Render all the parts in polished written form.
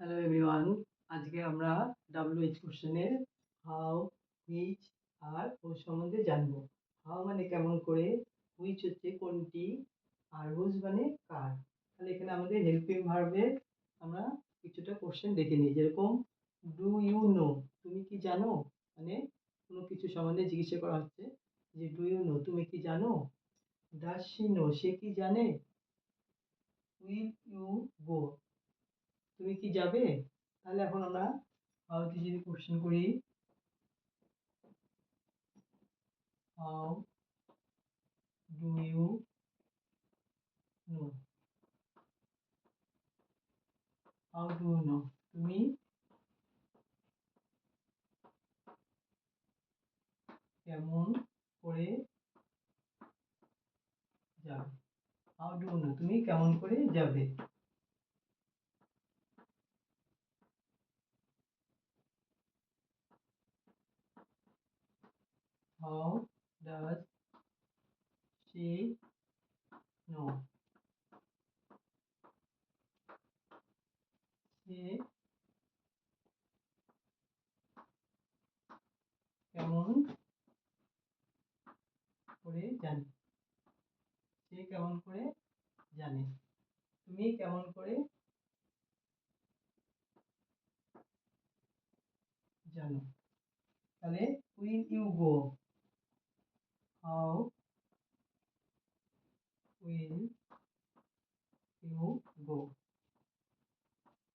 Hello everyone, আজকে আমরা WH কোশ্চেনের হাউ, হুইচ আর হুজ সম্বন্ধে জানবো। হাউ মানে কেমন করে, হুইচ হচ্ছে কোনটি, আর হুজ মানে কার। তাহলে এখানে আমাদের হেল্পিং ভার্বের আমরা কিছুটা কোশ্চেন দেখে নিই। যেরকম ডু ইউ নো, তুমি কি জানো, মানে কোনো কিছু সম্বন্ধে জিজ্ঞাসা করা হচ্ছে যে ডু ইউ নো, তুমি কি জানো। ডাজ শি নো, সে কি জানে। উইল ইউ গো, তুমি কি যাবে। তাহলে এখন আমরা হাউতে যদি কোশ্চেন করি, how do you know, how do you know, তুমি কেমন করে যাবে। হাউ ডু ইউ নো, তুমি কেমন করে যাবে। হাউ ডাজ শি নো, সে কেমন করে জানে, সে কেমন করে জানে, তুমি কেমন করে জানো। তাহলে will you go, how will you go,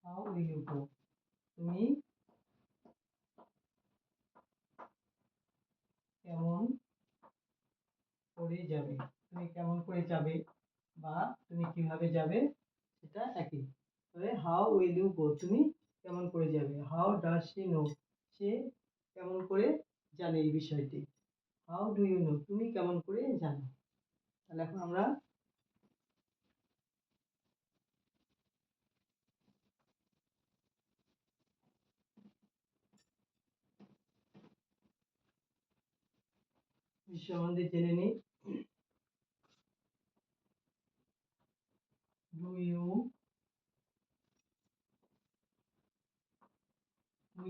how will you go, তুমি কেমন করে যাবে, তুমি কেমন করে যাবে বা তুমি কিভাবে যাবে সেটা একই। তবে হাউ উইল ইউ গো, তুমি কেমন করে যাবে। হাউ ডাজ শি নো, সে কেমন করে জানে এই বিষয়টি। হাউ ডু ইউ নো, তুমি কেমন করে জানো। তাহলে এখন আমরা এই সম্বন্ধে জেনে নিই। Do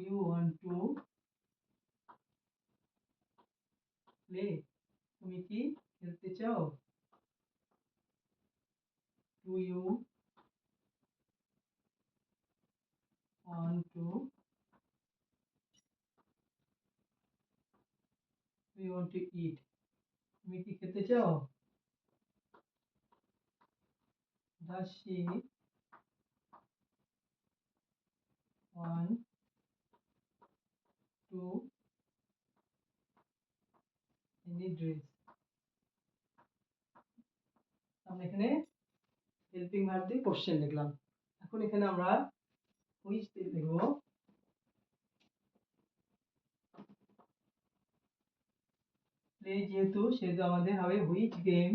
you want to play, তুমি কি খেলতে চাও। Do you want to, do you want to eat, তুমি কি খেতে চাও। Does she want to any dress, আমরা এখানে হেল্পিং ভার্ব দিয়ে কোশ্চেন লিখলাম। এখন এখানে আমরা হুইচ দিয়ে লিখবো। প্লে যেহেতু সেহেতু আমাদের হবে which game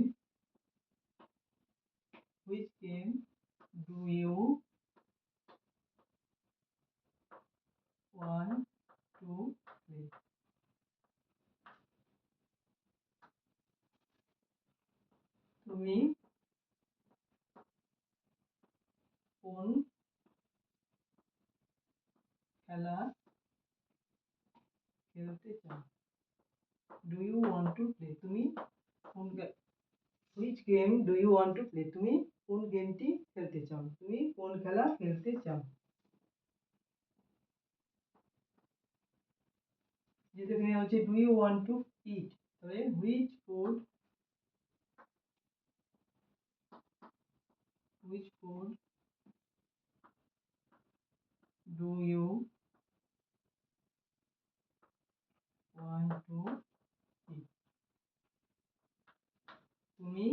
do you want to play, তুমি কোন খেলা খেলতে চাও। Do you want to play, তুমি কোন, which game do you want to play, তুমি কোন গেমটি খেলতে চাও, তুমি কোন খেলা খেলতে চাও। যেহেতু এখানে হচ্ছে do you want to eat, তবে which food do you want to eat, তুমি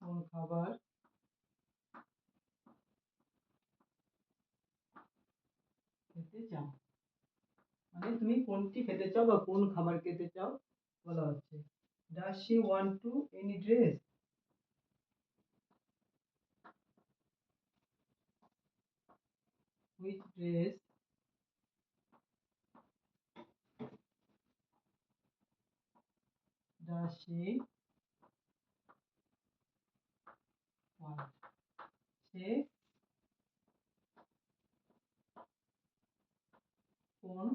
কোন খাবার খেতে চাও, মানে তুমি কোনটি খেতে চাও বা কোন খাবার খেতে চাও বলা হচ্ছে। Does she want to any dress, which dress does she আমার, সে কোন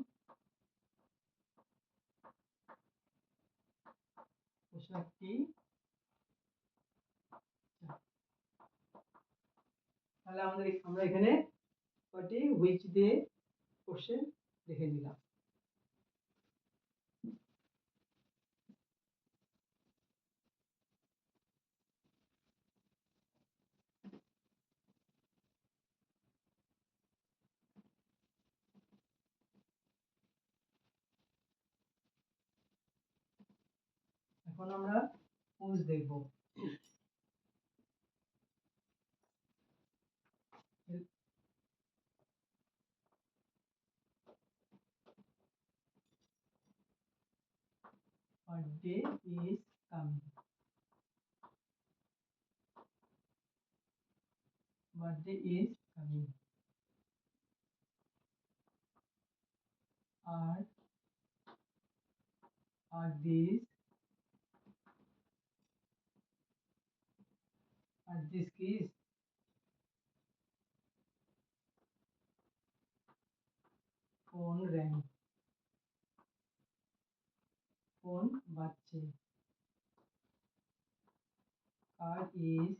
পোশাকটি, তাহলে আমরা এখানে কয়টি হুইচ দিয়ে কোশ্চেন লিখে নিলাম। এখন আমরা হুজ দেখব। Birthday is coming, birthday is coming. আর this kiss, phone rang, phone বাজছে। কার ইজ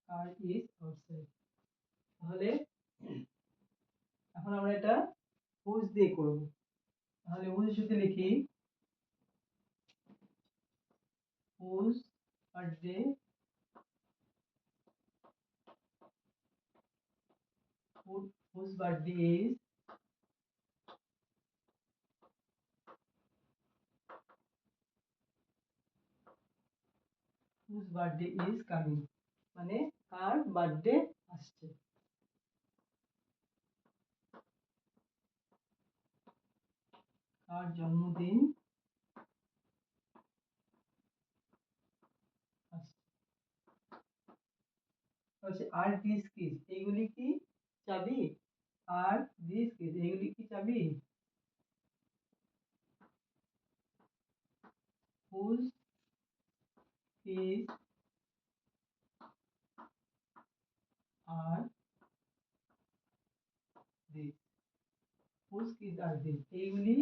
আউটসাইড। তাহলে এখন আমরা এটা হুজ দিয়ে করব। তাহলে হুজ যদি লিখি whose birthday whose birthday is coming, মানে কার বার্থডে আসছে। কার জন্মদিন আসছে। আর দিস কিস, এইগুলি কি চাবি? আর দিস কিস, এইগুলি কি চাবি? Whose keys are this, whose keys are this, এইগুলি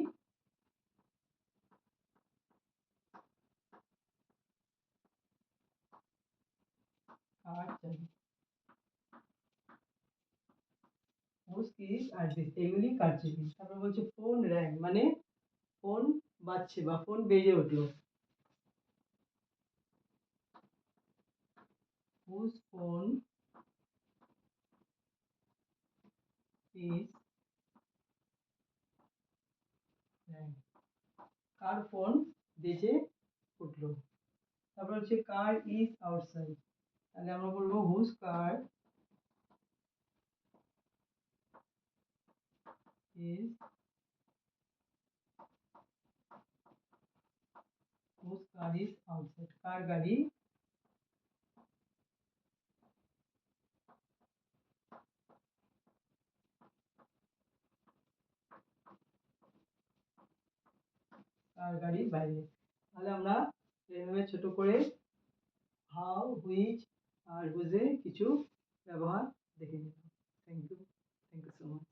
কার চাবি? হুজ কিস আর দিস, এইগুলি কার চাবি। তারপর বলছে ফোন র্যাং, মানে ফোন বাজছে বা ফোন বেজে উঠলো। হুজ ফোন ইজ র্যাং, কার ফোন বেজে উঠলো। তারপর হচ্ছে কার ইজ আউটসাইড, তাহলে আমরা বলবো হুজ কার ইজ আউটসাইড, কার গাড়ি বাইরে। তাহলে আমরা এইভাবে ছোট করে হাউ, হুইচ আর হুজে কিছু ব্যবহার দেখে নিলাম। Thank you so much.